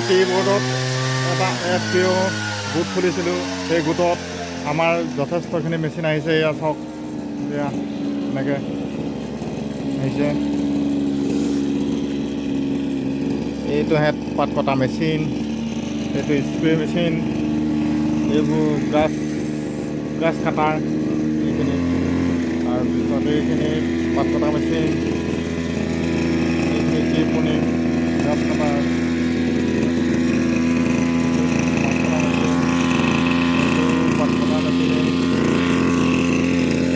কীবৰ্ডত এটা FPO গোট খুলিছিলোঁ। সেই গোটত আমাৰ যথেষ্টখিনি মেচিন আহিছে। এয়া চাওক, এয়া এনেকৈ আহিছে। এইটো পাত কটা মেচিন, এইটো স্প্ৰে মেচিন, এইবোৰ গ্ৰাছ কাটাৰ, এইখিনি। তাৰপিছত এইখিনি পাত কটা মেচিন, এইখিনি টিপনি, গ্ৰাছ কাটাৰ, পাত কটা মেচিন,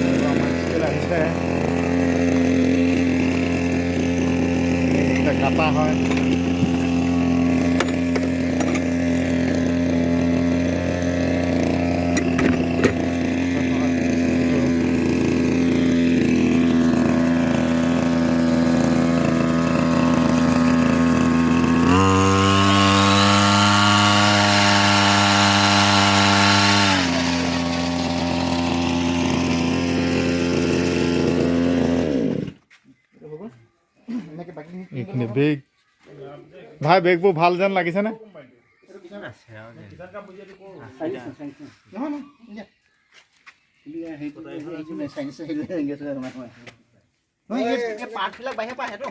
আৰু আমাৰ স্কেল আহিছে, কাটা হয়। এইখিনি বেগ, ভাই বেগবোৰ ভাল যেন লাগিছেনে? পাৰ্টবিলাক বাহিৰৰ পৰা আহেতো।